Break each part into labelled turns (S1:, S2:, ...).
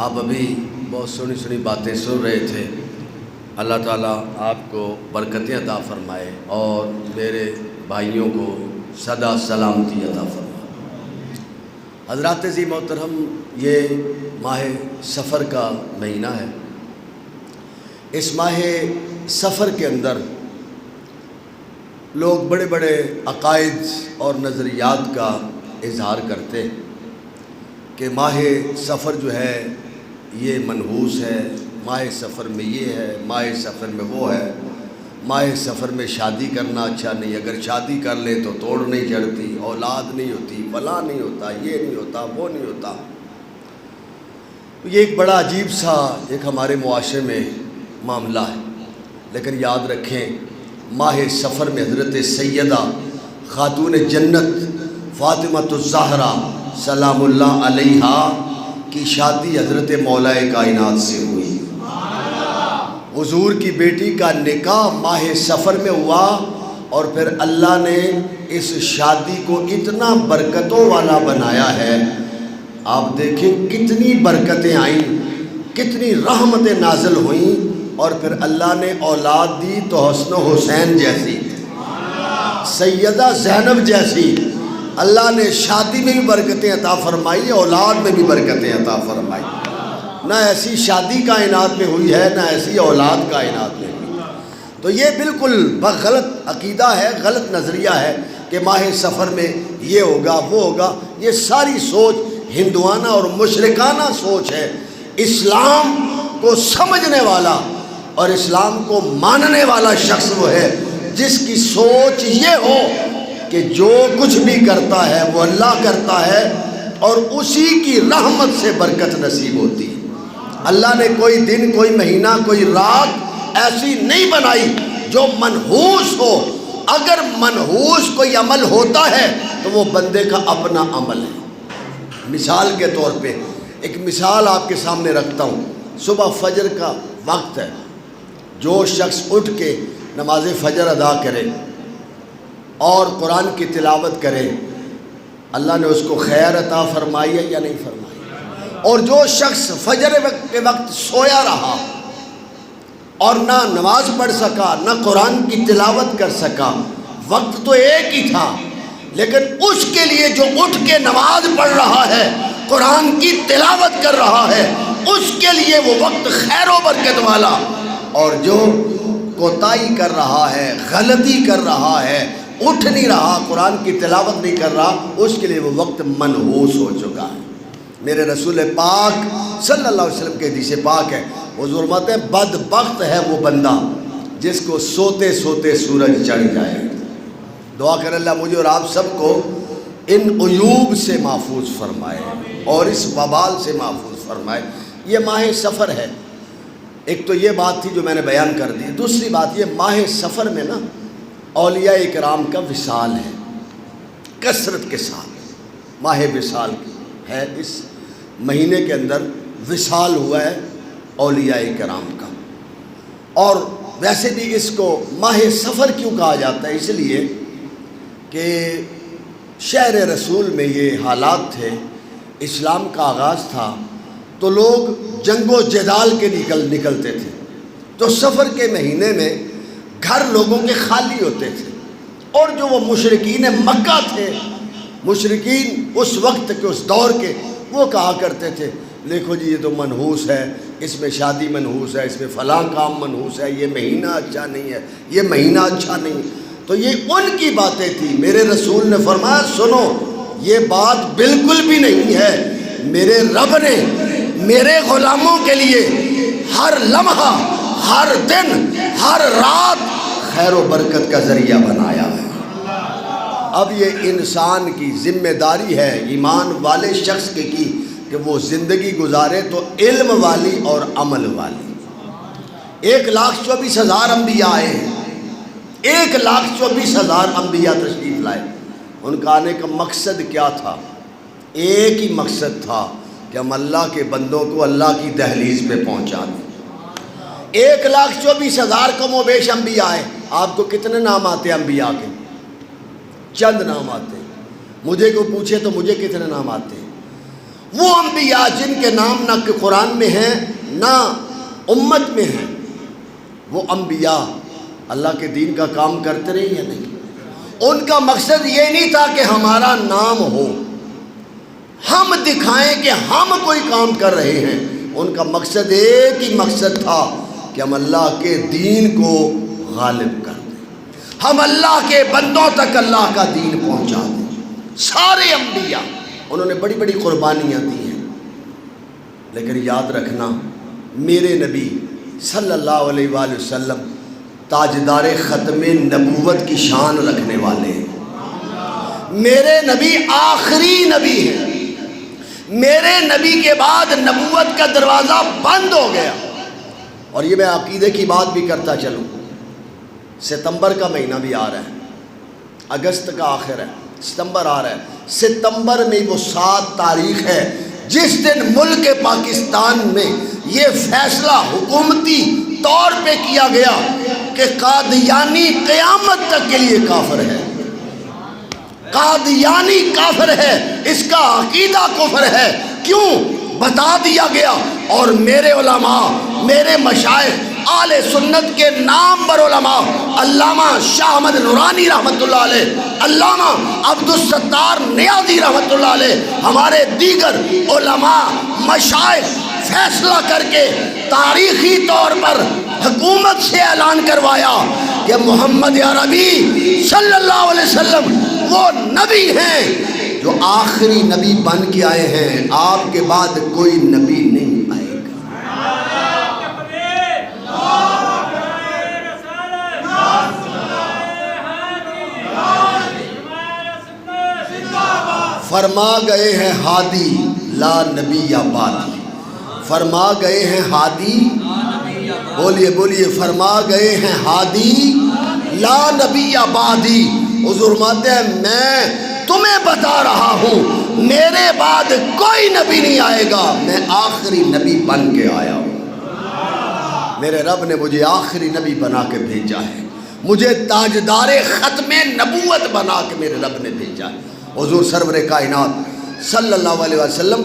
S1: آپ ابھی بہت سنی سنی باتیں سن رہے تھے۔ اللہ تعالیٰ آپ کو برکتیں عطا فرمائے اور میرے بھائیوں کو سدا سلامتی عطا فرمائے۔ حضرات عزیز محترم، یہ ماہ سفر کا مہینہ ہے۔ اس ماہ سفر کے اندر لوگ بڑے بڑے عقائد اور نظریات کا اظہار کرتے کہ ماہ سفر جو ہے یہ منحوس ہے، ماہ سفر میں یہ ہے، ماہ سفر میں وہ ہے، ماہ سفر میں شادی کرنا اچھا نہیں، اگر شادی کر لے تو توڑ نہیں چڑھتی، اولاد نہیں ہوتی، فلاں نہیں ہوتا، یہ نہیں ہوتا، وہ نہیں ہوتا۔ یہ ایک بڑا عجیب سا ایک ہمارے معاشرے میں معاملہ ہے، لیکن یاد رکھیں ماہ سفر میں حضرت سیدہ خاتون جنت فاطمۃ الزہرا سلام اللہ علیہا کی شادی حضرت مولا کائنات سے ہوئی۔ حضور کی بیٹی کا نکاح ماہ سفر میں ہوا اور پھر اللہ نے اس شادی کو اتنا برکتوں والا بنایا ہے۔ آپ دیکھیں کتنی برکتیں آئیں، کتنی رحمتیں نازل ہوئیں، اور پھر اللہ نے اولاد دی تو حسن و حسین جیسی، سیدہ زینب جیسی۔ اللہ نے شادی میں بھی برکتیں عطا فرمائی، اولاد میں بھی برکتیں عطا فرمائی۔ نہ ایسی شادی کائنات میں ہوئی ہے، نہ ایسی اولاد کائنات میں ہوئی۔ تو یہ بالکل غلط عقیدہ ہے، غلط نظریہ ہے کہ ماہ سفر میں یہ ہوگا وہ ہوگا۔ یہ ساری سوچ ہندوانہ اور مشرکانہ سوچ ہے۔ اسلام کو سمجھنے والا اور اسلام کو ماننے والا شخص وہ ہے جس کی سوچ یہ ہو کہ جو کچھ بھی کرتا ہے وہ اللہ کرتا ہے اور اسی کی رحمت سے برکت نصیب ہوتی ہے۔ اللہ نے کوئی دن، کوئی مہینہ، کوئی رات ایسی نہیں بنائی جو منحوس ہو۔ اگر منحوس کوئی عمل ہوتا ہے تو وہ بندے کا اپنا عمل ہے۔ مثال کے طور پہ ایک مثال آپ کے سامنے رکھتا ہوں۔ صبح فجر کا وقت ہے، جو شخص اٹھ کے نماز فجر ادا کرے اور قرآن کی تلاوت کرے، اللہ نے اس کو خیر عطا فرمائی ہے یا نہیں فرمائی؟ اور جو شخص فجر کے وقت سویا رہا اور نہ نماز پڑھ سکا، نہ قرآن کی تلاوت کر سکا، وقت تو ایک ہی تھا، لیکن اس کے لیے جو اٹھ کے نماز پڑھ رہا ہے، قرآن کی تلاوت کر رہا ہے، اس کے لیے وہ وقت خیر و برکت والا، اور جو کوتاہی کر رہا ہے، غلطی کر رہا ہے، اٹھ نہیں رہا، قرآن کی تلاوت نہیں کر رہا، اس کے لیے وہ وقت منحوس ہو چکا ہے۔ میرے رسول پاک صلی اللہ علیہ وسلم کے حدیث پاک ہے، حضور فرماتے ہیں بدبخت ہے وہ بندہ جس کو سوتے سوتے سورج چڑھ جائے۔ دعا کر اللہ مجھے اور آپ سب کو ان عیوب سے محفوظ فرمائے اور اس وبال سے محفوظ فرمائے۔ یہ ماہ سفر ہے۔ ایک تو یہ بات تھی جو میں نے بیان کر دی۔ دوسری بات یہ ماہ سفر میں نا اولیاء کرام کا وصال ہے کثرت کے ساتھ۔ ماہ وصال ہے، اس مہینے کے اندر وصال ہوا ہے اولیاء کرام کا۔ اور ویسے بھی اس کو ماہ سفر کیوں کہا جاتا ہے؟ اس لیے کہ شہر رسول میں یہ حالات تھے، اسلام کا آغاز تھا، تو لوگ جنگ و جدال کے نکلتے تھے، تو سفر کے مہینے میں گھر لوگوں کے خالی ہوتے تھے، اور جو وہ مشرکین مکہ تھے، مشرکین اس وقت کے اس دور کے، وہ کہا کرتے تھے دیکھو جی یہ تو منحوس ہے، اس میں شادی منحوس ہے، اس میں فلاں کام منحوس ہے، یہ مہینہ اچھا نہیں ہے، یہ مہینہ اچھا نہیں۔ تو یہ ان کی باتیں تھیں۔ میرے رسول نے فرمایا سنو یہ بات بالکل بھی نہیں ہے، میرے رب نے میرے غلاموں کے لیے ہر لمحہ، ہر دن، ہر رات خیر و برکت کا ذریعہ بنایا ہے۔ اب یہ انسان کی ذمہ داری ہے ایمان والے شخص کی کہ وہ زندگی گزارے تو علم والی اور عمل والی۔ 1,24,000 انبیاء آئے ہیں، 1,24,000 انبیاء تشریف لائے۔ ان کا آنے کا مقصد کیا تھا؟ ایک ہی مقصد تھا کہ ہم اللہ کے بندوں کو اللہ کی دہلیز پہ پہنچا دیں۔ 1,24,000 کم و بیش انبیاء آئے۔ آپ کو کتنے نام آتے ہیں انبیاء کے؟ چند نام آتے ہیں۔ مجھے کو پوچھے تو مجھے کتنے نام آتے ہیں؟ وہ انبیاء جن کے نام نہ کہ قرآن میں ہیں نہ امت میں ہیں، وہ انبیاء اللہ کے دین کا کام کرتے رہے یا نہیں؟ ان کا مقصد یہ نہیں تھا کہ ہمارا نام ہو، ہم دکھائیں کہ ہم کوئی کام کر رہے ہیں۔ ان کا مقصد ایک ہی مقصد تھا کہ ہم اللہ کے دین کو غالب کر دیں، ہم اللہ کے بندوں تک اللہ کا دین پہنچا دیں۔ سارے انبیاء انہوں نے بڑی بڑی قربانیاں دی ہیں، لیکن یاد رکھنا میرے نبی صلی اللہ علیہ وآلہ وسلم تاجدار ختم نبوت کی شان رکھنے والے ہیں۔ میرے نبی آخری نبی ہیں، میرے نبی کے بعد نبوت کا دروازہ بند ہو گیا۔ اور یہ میں عقیدے کی بات بھی کرتا چلوں، ستمبر کا مہینہ بھی آ رہا ہے، اگست کا آخر ہے، ستمبر آ رہا ہے۔ ستمبر میں وہ 7 تاریخ ہے جس دن ملک پاکستان میں یہ فیصلہ حکومتی طور پہ کیا گیا کہ قادیانی قیامت تک کے لیے کافر ہے، قادیانی کافر ہے، اس کا عقیدہ کفر ہے۔ کیوں؟ بتا دیا گیا۔ اور میرے علماء، میرے مشائخ آل سنت کے نامور علماء، علامہ شاہ احمد نورانی رحمۃ اللہ علیہ، علامہ عبدالستار نیازی رحمۃ اللہ علیہ، ہمارے دیگر علماء مشائخ فیصلہ کر کے تاریخی طور پر حکومت سے اعلان کروایا کہ محمد عربی صلی اللہ علیہ وسلم وہ نبی ہیں جو آخری نبی بن کے آئے ہیں، آپ کے بعد کوئی نبی نہیں آئے گا۔ فرما گئے ہیں ہادی لا نبی آبادی، فرما گئے ہیں ہادی، بولیے بولیے، فرما گئے ہیں ہادی لا نبی آبادی۔ حضور فرماتے ہیں میں تمہیں بتا رہا ہوں میرے بعد کوئی نبی نہیں آئے گا، میں آخری نبی بن کے آیا ہوں۔ میرے رب نے مجھے آخری نبی بنا کے بھیجا ہے، مجھے تاجدار ختم نبوت بنا کے میرے رب نے بھیجا ہے۔ حضور سرور کائنات صلی اللہ علیہ وسلم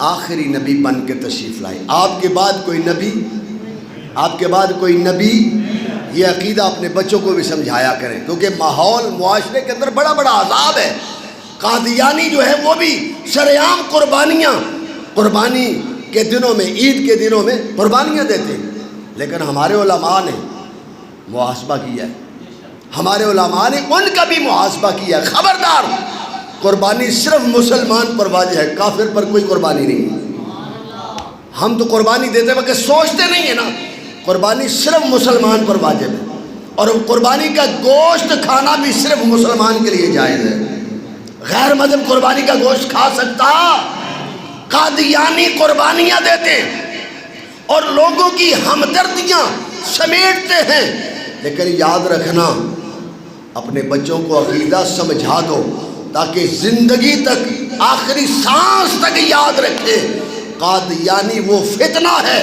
S1: آخری نبی بن کے تشریف لائے۔ آپ کے بعد کوئی نبی، آپ کے بعد کوئی نبی، یہ عقیدہ اپنے بچوں کو بھی سمجھایا کریں، کیونکہ ماحول معاشرے کے اندر بڑا بڑا عذاب ہے۔ قادیانی جو ہے وہ بھی شریعام قربانی کے دنوں میں، عید کے دنوں میں قربانیاں دیتے ہیں، لیکن ہمارے علماء نے محاسبہ کیا ہے، ہمارے علماء نے ان کا بھی محاسبہ کیا ہے۔ خبردار، قربانی صرف مسلمان پر واجب ہے، کافر پر کوئی قربانی نہیں۔ ہم تو قربانی دیتے وقت سوچتے نہیں ہیں نا، قربانی صرف مسلمان پر واجب ہے، اور قربانی کا گوشت کھانا بھی صرف مسلمان کے لیے جائز ہے۔ غیر مذہب قربانی کا گوشت کھا سکتا؟ قادیانی قربانیاں دیتے اور لوگوں کی ہمدردیاں سمیٹتے ہیں، لیکن یاد رکھنا اپنے بچوں کو عقیدہ سمجھا دو تاکہ زندگی تک، آخری سانس تک یاد رکھے قادیانی وہ فتنہ ہے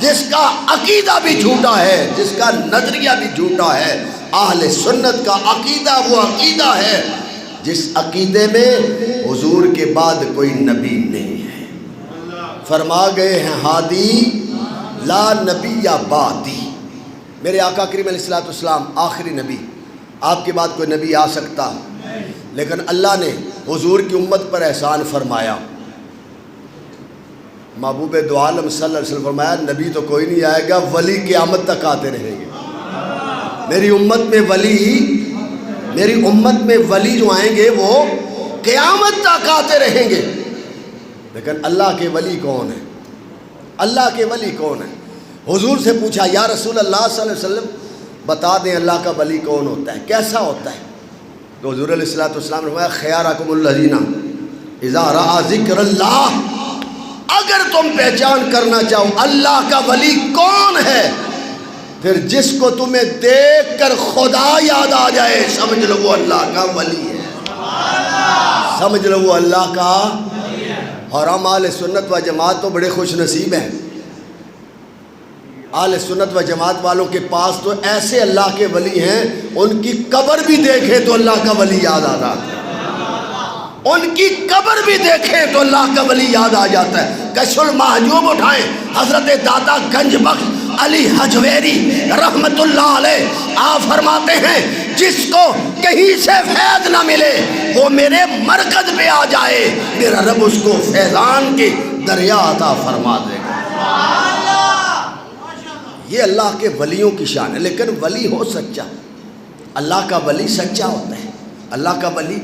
S1: جس کا عقیدہ بھی جھوٹا ہے، جس کا نظریہ بھی جھوٹا ہے۔ اہل سنت کا عقیدہ وہ عقیدہ ہے جس عقیدے میں حضور کے بعد کوئی نبی نہیں ہے۔ فرما گئے ہیں ہادی لا نبی بعدی، میرے آقا کریم علیہ السلام آخری نبی، آپ کے بعد کوئی نبی آ سکتا، لیکن اللہ نے حضور کی امت پر احسان فرمایا۔ محبوب دو عالم صلی اللہ علیہ وسلم فرمایا نبی تو کوئی نہیں آئے گا، ولی قیامت تک آتے رہیں گے۔ میری امت میں ولی جو آئیں گے وہ قیامت تک آتے رہیں گے، لیکن اللہ کے ولی کون ہیں؟ اللہ کے ولی کون ہیں؟ حضور سے پوچھا یا رسول اللہ صلی اللہ علیہ وسلم بتا دیں اللہ کا ولی کون ہوتا ہے، کیسا ہوتا ہے؟ تو حضور علیہ السلام نے فرمایا خیارکم الذین اذا رأى ذکر اللہ، اگر تم پہچان کرنا چاہو اللہ کا ولی کون ہے، پھر جس کو تمہیں دیکھ کر خدا یاد آ جائے سمجھ لو وہ اللہ کا ولی ہے، سمجھ لو وہ اللہ کا۔ اور ہم اہل سنت و جماعت تو بڑے خوش نصیب ہیں، اہل سنت و جماعت والوں کے پاس تو ایسے اللہ کے ولی ہیں ان کی قبر بھی دیکھے تو اللہ کا ولی یاد آ رہا ہے۔ ان کی قبر بھی دیکھیں تو اللہ کا ولی یاد آ جاتا ہے۔ کشف المحجوب اٹھائیں، حضرت داتا گنج بخش علی حجویری رحمت اللہ علیہ، آپ فرماتے ہیں جس کو کہیں سے فیض نہ ملے وہ میرے مرکز پہ آ جائے، میرا رب اس کو فیضان کے دریا عطا فرما دے گا۔ یہ اللہ کے ولیوں کی شان ہے۔ لیکن ولی ہو سچا، اللہ کا ولی سچا ہوتا ہے، اللہ کا ولی